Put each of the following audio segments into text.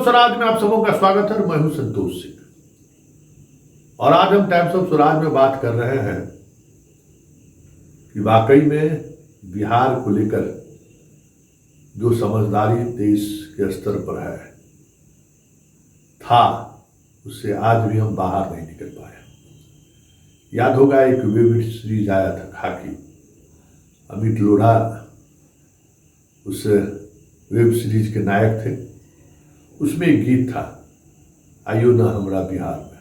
स्वराज में आप सबों का स्वागत है। मैं हूं संतोष सिंह और आज हम टाइम्स ऑफ स्वराज में बात कर रहे हैं कि वाकई में बिहार को लेकर जो समझदारी देश के स्तर पर था उससे आज भी हम बाहर नहीं निकल पाए। याद होगा एक वेब सीरीज आया था खाकी, अमित लोढ़ा उस वेब सीरीज के नायक थे। उसमें एक गीत था, आइयो ना हमरा बिहार में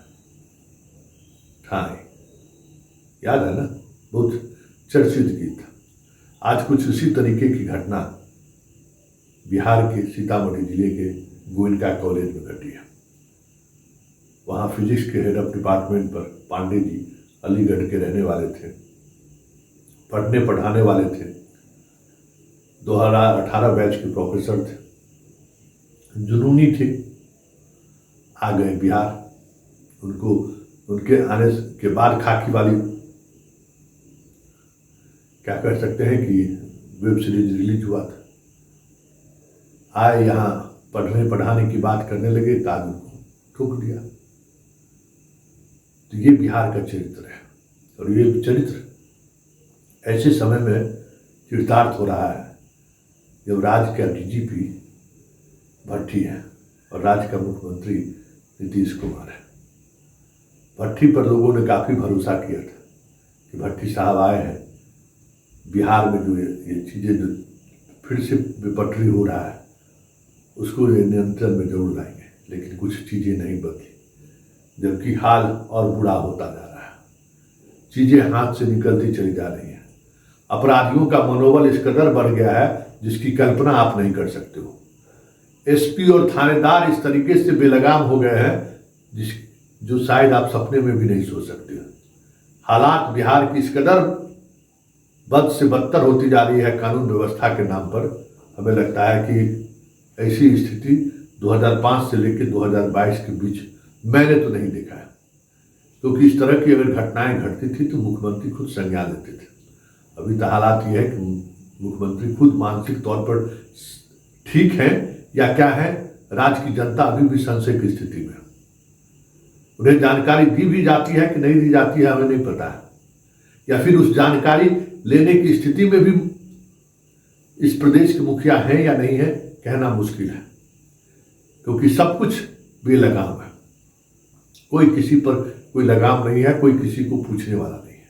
ठाए, याद है ना, बहुत चर्चित गीत था। आज कुछ उसी तरीके की घटना बिहार के सीतामढ़ी जिले के गोयनका कॉलेज में घटी है। वहाँ फिजिक्स के हेड ऑफ डिपार्टमेंट पर पांडे जी अलीगढ़ के रहने वाले थे, पढ़ने पढ़ाने वाले थे, 2018 बैच के प्रोफेसर थे, जुनूनी थे, आ गए बिहार। उनको उनके आने के बाद खाकी वाली क्या कह सकते हैं कि वेब सीरीज रिलीज हुआ था। आए यहाँ पढ़ने पढ़ाने की बात करने लगे, ताज उनको ठोक दिया। तो ये बिहार का चरित्र है और ये चरित्र ऐसे समय में चरितार्थ हो रहा है जब राज्य का डीजीपी भट्टी है और राज्य का मुख्यमंत्री नीतीश कुमार है। भट्टी पर लोगों ने काफ़ी भरोसा किया था कि भट्टी साहब आए हैं, बिहार में जो ये चीज़ें जो फिर से विपटरी हो रहा है उसको ये नियंत्रण में जरूर लाएंगे। लेकिन कुछ चीज़ें नहीं बदली, जबकि हाल और बुरा होता जा रहा है। चीज़ें हाथ से निकलती चली जा रही हैं। अपराधियों का मनोबल इस कदर बढ़ गया है जिसकी कल्पना आप नहीं कर सकते हो। एसपी और थानेदार इस तरीके से बेलगाम हो गए हैं जो शायद आप सपने में भी नहीं सोच सकते। हालात बिहार की इस कदर बद से बदतर होती जा रही है कानून व्यवस्था के नाम पर। हमें लगता है कि ऐसी स्थिति 2005 से लेकर 2022 के बीच मैंने तो नहीं देखा है, क्योंकि इस तरह की अगर घटनाएं घटती थी तो मुख्यमंत्री खुद संज्ञान लेते थे। अभी तो हालात ये है कि मुख्यमंत्री खुद मानसिक तौर पर ठीक है या क्या है, राज्य की जनता अभी भी संशय की स्थिति में। उन्हें जानकारी दी भी जाती है कि नहीं दी जाती है हमें नहीं पता है, या फिर उस जानकारी लेने की स्थिति में भी इस प्रदेश के मुखिया हैं या नहीं है कहना मुश्किल है, क्योंकि सब कुछ बेलगाम है। कोई किसी पर कोई लगाम नहीं है, कोई किसी को पूछने वाला नहीं है।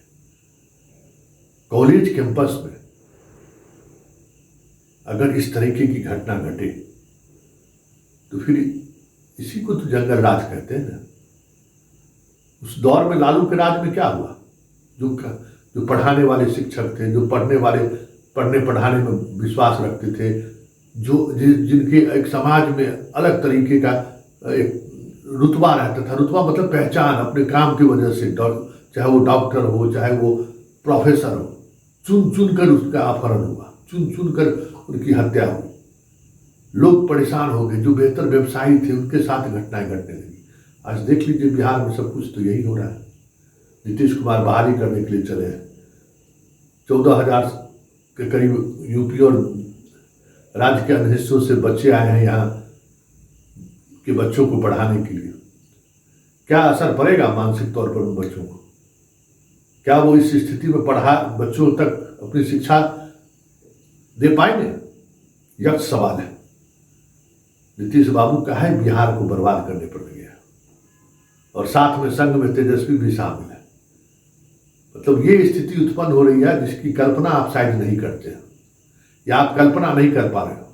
कॉलेज कैंपस में अगर इस तरीके की घटना घटे तो फिर इसी को तो जंगल राज कहते हैं ना। उस दौर में लालू के राज में क्या हुआ? जो पढ़ाने वाले शिक्षक थे, जो पढ़ने पढ़ाने में विश्वास रखते थे, जिनके एक समाज में अलग तरीके का एक रुतबा रहता था। रुतबा मतलब पहचान अपने काम की वजह से, चाहे वो डॉक्टर हो चाहे वो प्रोफेसर हो, चुन चुन कर उसका अपहरण हुआ, चुन चुन कर उनकी हत्या हुई। लोग परेशान हो गए, जो बेहतर व्यवसायी थे उनके साथ घटनाएं घटने लगी। आज देख लीजिए बिहार में सब कुछ तो यही हो रहा है। नीतीश कुमार बहाली करने के लिए चले हैं, 14,000 के करीब यूपी और राज्य के अन्य हिस्सों से बच्चे आए हैं यहाँ के बच्चों को पढ़ाने के लिए। क्या असर पड़ेगा मानसिक तौर पर उन बच्चों को? क्या वो इस स्थिति में बच्चों तक अपनी शिक्षा दे पाएंगे? यह सवाल है। नीतीश बाबू का है बिहार को बर्बाद करने पर लगे हैं और साथ में संघ में तेजस्वी भी शामिल है। मतलब ये स्थिति उत्पन्न हो रही है जिसकी कल्पना आप शायद नहीं करते हैं या आप कल्पना नहीं कर पा रहे हो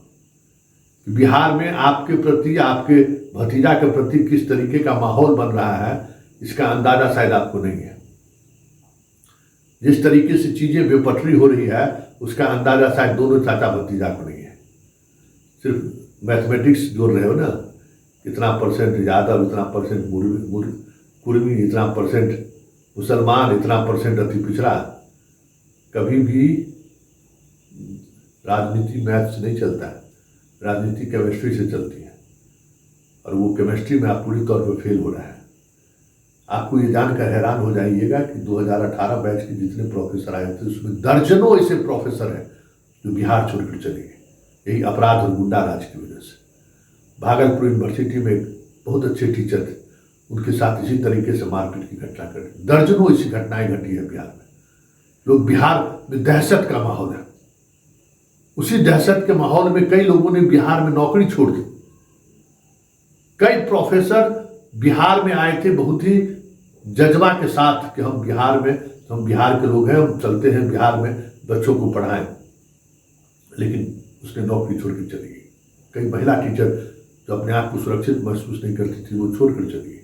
कि बिहार में आपके प्रति, आपके भतीजा के प्रति किस तरीके का माहौल बन रहा है। इसका अंदाजा शायद आपको नहीं है। जिस तरीके से चीजें बेपटरी हो रही है उसका अंदाजा शायद दोनों चाचा भतीजा को नहीं है। सिर्फ मैथमेटिक्स जोड़ रहे हो ना, इतना परसेंट यादव, इतना परसेंट कुर्मी, इतना परसेंट मुसलमान, इतना परसेंट अति पिछड़ा। कभी भी राजनीति मैथ से नहीं चलता है, राजनीति केमिस्ट्री से चलती है और वो केमिस्ट्री में आप पूरी तौर पर फेल हो रहा है। आपको ये जानकर हैरान हो जाइएगा कि 2018 बैच के जितने प्रोफेसर आए थे उसमें दर्जनों ऐसे प्रोफेसर हैं जो बिहार छोड़कर चले गए, यही अपराध और गुंडा राज की वजह से। भागलपुर यूनिवर्सिटी में एक बहुत अच्छे टीचर थे, उनके साथ इसी तरीके से मारपीट की घटना कर दर्जनों ऐसी घटनाएं घटी है बिहार में। लोग बिहार में दहशत का माहौल है, उसी दहशत के माहौल में कई लोगों ने बिहार में नौकरी छोड़ दी। कई प्रोफेसर बिहार में आए थे बहुत ही जज्बा के साथ कि हम बिहार के लोग हैं, हम चलते हैं बिहार में बच्चों को पढ़ाएं, लेकिन उसने नौकरी छोड़ कर चली गई। कई महिला टीचर जो अपने आप को सुरक्षित महसूस नहीं करती थी, वो छोड़कर चली गई।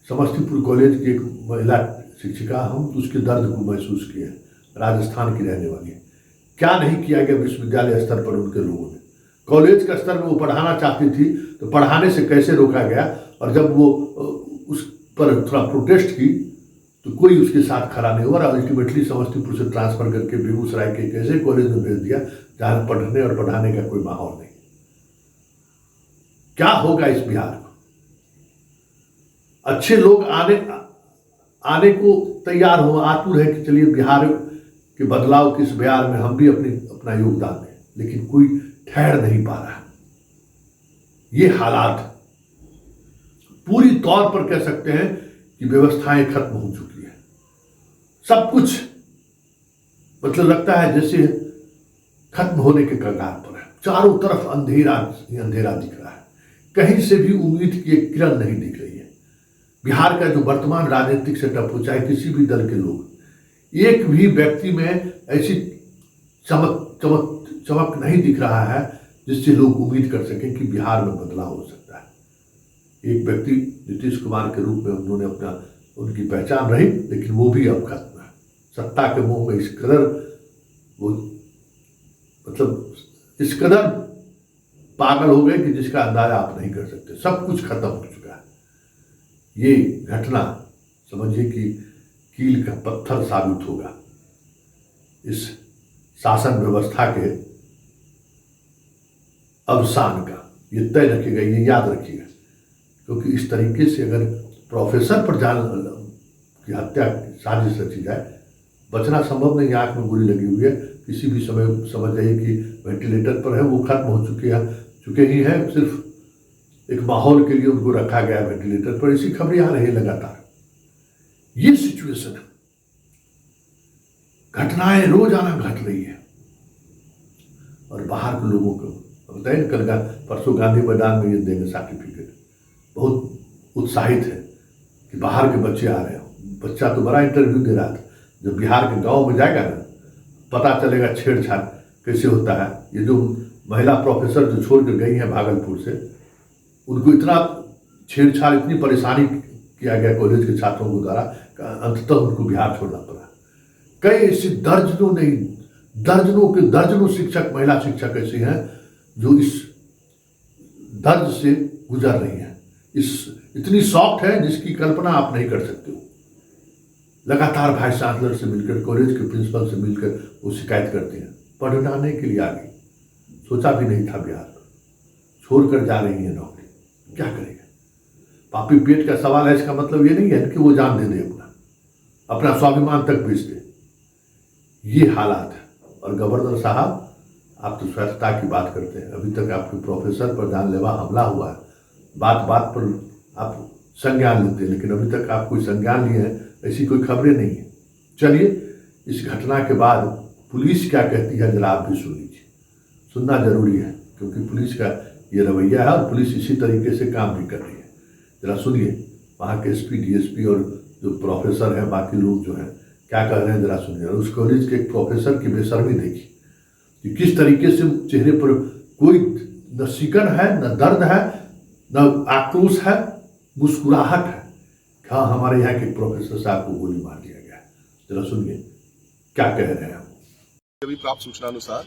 समस्तीपुर कॉलेज की एक महिला शिक्षिका, हम उसके दर्द को महसूस किए, राजस्थान की रहने वाली है। क्या नहीं किया गया विश्वविद्यालय स्तर पर उनके लोगों ने। कॉलेज का स्तर में वो पढ़ाना चाहती थी तो पढ़ाने से कैसे रोका गया, और जब वो उस पर थोड़ा प्रोटेस्ट की तो कोई उसके साथ खड़ा नहीं हुआ, और अल्टीमेटली समस्तीपुर से ट्रांसफर करके बेगूसराय के एक ऐसे कॉलेज में भेज दिया जहां पढ़ने और पढ़ाने का कोई माहौल नहीं। क्या होगा इस बिहार को? अच्छे लोग आने को तैयार हो, आतुर है कि चलिए बिहार के बदलाव के इस बिहार में हम भी अपना योगदान दें, लेकिन कोई ठहर नहीं पा रहा। ये हालात पूरी तौर पर कह सकते हैं कि व्यवस्थाएं खत्म हो चुकी है। सब कुछ मतलब लगता है जैसे खत्म होने के कगार पर है। चारों तरफ अंधेरा ही अंधेरा दिख रहा है, कहीं से भी उम्मीद की एक किरण नहीं दिख रही है। बिहार का जो वर्तमान राजनीतिक सेटअप हो, चाहे किसी भी दल के लोग, एक भी व्यक्ति में ऐसी चमक नहीं दिख रहा है जिससे लोग उम्मीद कर सकें कि बिहार में बदलाव हो सकता है। एक व्यक्ति नीतीश कुमार के रूप में उन्होंने उनकी पहचान रही, लेकिन वो भी अब खत्म है। सत्ता के मोह में इस कदर वो इस कदर पागल हो गए कि जिसका अंदाजा आप नहीं कर सकते। सब कुछ खत्म हो चुका है। ये घटना समझिए कि कील का पत्थर साबित होगा इस शासन व्यवस्था के अवसान का। ये तय रखिएगा, ये याद रखिएगा, क्योंकि इस तरीके से अगर प्रोफेसर पर जान की हत्या की साजिश रची जाए, बचना संभव नहीं। आंख में गोली लगी हुई है, किसी भी समय समझ जाइए कि वेंटिलेटर पर है, वो खत्म हो चुके ही हैं। सिर्फ एक माहौल के लिए उनको रखा गया वेंटिलेटर पर। ऐसी खबरें आ रही है लगातार। ये सिचुएशन है, घटनाएं रोजाना घट रही है, और बाहर के लोगों को बताइए, कल परसों गांधी मैदान में ये देंगे सर्टिफिकेट, बहुत उत्साहित है कि बाहर के बच्चे आ रहे हैं। बच्चा तो बड़ा इंटरव्यू दे रहा था। जब बिहार के गांव में जाएगा ना, पता चलेगा छेड़छाड़ कैसे होता है। ये जो महिला प्रोफेसर जो छोड़कर गई हैं भागलपुर से, उनको इतना छेड़छाड़, इतनी परेशानी किया गया कॉलेज के छात्रों के द्वारा, अंततः उनको बिहार छोड़ना पड़ा। कई ऐसी दर्जनों शिक्षक, महिला शिक्षक ऐसे हैं जो इस दर्द से गुजर रही हैं। इतनी सॉफ्ट है जिसकी कल्पना आप नहीं कर सकते हो। लगातार वाइस चांसलर से मिलकर, कॉलेज के प्रिंसिपल से मिलकर वो शिकायत करते हैं। पढ़ाने के लिए आ गई, सोचा भी नहीं था बिहार छोड़कर जा रही है नौकरी, क्या करेगा? पापी पेट का सवाल है। इसका मतलब ये नहीं है कि वो जान दे दे, अपना स्वाभिमान तक बेच दे। ये हालात है। और गवर्नर साहब, आप तो स्वच्छता की बात करते हैं, अभी तक आपके प्रोफेसर पर जानलेवा हमला हुआ है, बात बात पर आप संज्ञान लेते हैं, लेकिन अभी तक आप कोई संज्ञान लिए हैं ऐसी कोई खबरें नहीं है। चलिए, इस घटना के बाद पुलिस क्या कहती है जरा आप भी सुन लीजिए। सुनना जरूरी है, क्योंकि पुलिस का ये रवैया है और पुलिस इसी तरीके से काम भी कर रही है। जरा सुनिए, वहाँ के एसपी, डीएसपी और जो प्रोफेसर हैं, बाकी लोग जो हैं क्या कह रहे हैं, जरा सुनिए। और उस कॉलेज के एक प्रोफेसर की बेशर्मी देखी कि किस तरीके से चेहरे पर कोई न शिकन है, न दर्द है, न आक्रोश है, मुस्कुराहट है। हाँ, हमारे यहाँ के प्रोफेसर साहब को गोली मार दिया गया। जरा सुनिए क्या कह रहे हैं। अभी प्राप्त सूचना अनुसार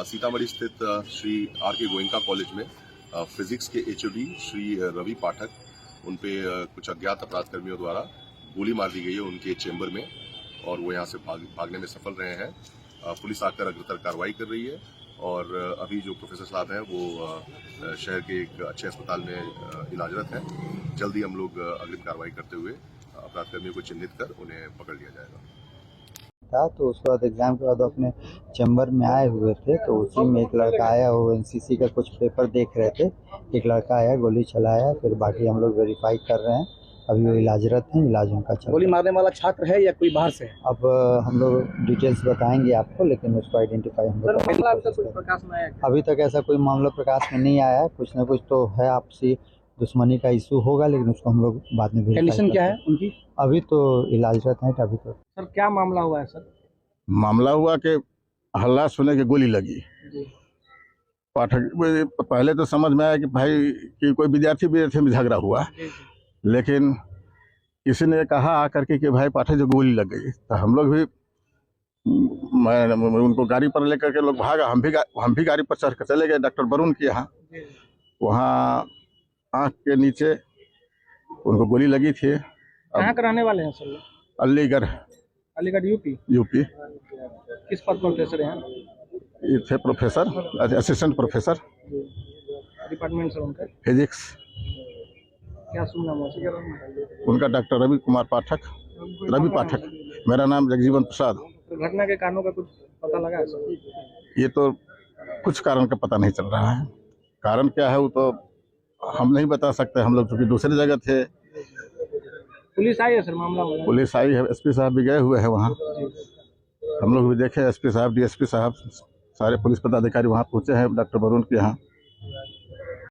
सीतामढ़ी स्थित श्री आर.के. गोयनका कॉलेज में फिजिक्स के एचओडी श्री रवि पाठक, उन पे कुछ अज्ञात अपराधकर्मियों द्वारा गोली मार दी गई है उनके चेंबर में, और वो यहाँ से भागने में सफल रहे हैं। पुलिस आकर अग्रतर कार्रवाई कर रही है, और अभी जो प्रोफेसर साहब हैं वो शहर के एक अच्छे अस्पताल में इलाजरत हैं। जल्दी हम लोग अग्रिम कार्रवाई करते हुए अपराधकर्मियों को चिन्हित कर उन्हें पकड़ लिया जाएगा। था, तो उसके बाद एग्ज़ाम के बाद अपने चैम्बर में आए हुए थे, तो उसी में एक लड़का आया, वो एनसीसी का कुछ पेपर देख रहे थे, एक लड़का आया, गोली चलाया, फिर बाकी हम लोग वेरीफाई कर रहे हैं, अभी वो इलाजरत हैं, इलाज उनका चल गोली रहा है। मारने वाला छात्र है या कोई बाहर से है? अब हम लोग डिटेल्स बताएंगे आपको, लेकिन उसको आइडेंटिफाई हम लोग करने की मामला अभी तक कोशिश कुछ कर रहे प्रकाश में आया हैं। अभी तक ऐसा कोई मामला प्रकाश में नहीं आया है, कुछ ना कुछ तो है, आपसी दुश्मनी का इशू होगा, लेकिन उसको हम लोग बाद में verify कंडीशन क्या है करते हैं। उनकी? अभी तो इलाजरत हैं, अभी तो सर क्या मामला हुआ है सर? मामला हुआ कि हल्ला सुने कि गोली लगी। पाठक पहले तो समझ में आया कि भाई कि कोई विद्यार्थी में झगड़ा हुआ, लेकिन किसी ने कहा आकर के कि भाई पाठक जो गोली लग गई, तो हम लोग भी मैं उनको गाड़ी पर लेकर के लोग भागा, हम भी गाड़ी पर चढ़ कर चले गए डॉक्टर वरुण के यहाँ। वहाँ आँख के नीचे उनको गोली लगी थी। कहाँ के रहने वाले हैं sir? Aligarh Aligarh UP. UP. किस पद पर प्रोफेसर हैं? ये थे professor, assistant professor department sir उनका फिजिक्स। क्या शुभ नाम है? उनका डॉक्टर रवि कुमार पाठक, रवि पाठक। मेरा नाम जगजीवन प्रसाद। तो घटना के कारणों का कुछ पता लगा है सर? ये तो कुछ कारण का पता नहीं चल रहा है, कारण क्या है वो तो हम नहीं बता सकते, हम लोग क्योंकि दूसरी जगह थे। पुलिस आई है सर मामला हुआ? पुलिस आई है, एसपी साहब भी गए हुए हैं वहाँ, हम लोग भी देखे, एसपी साहब, डीएसपी साहब, सारे पुलिस पदाधिकारी वहाँ पहुँचे हैं डॉक्टर वरुण के यहाँ।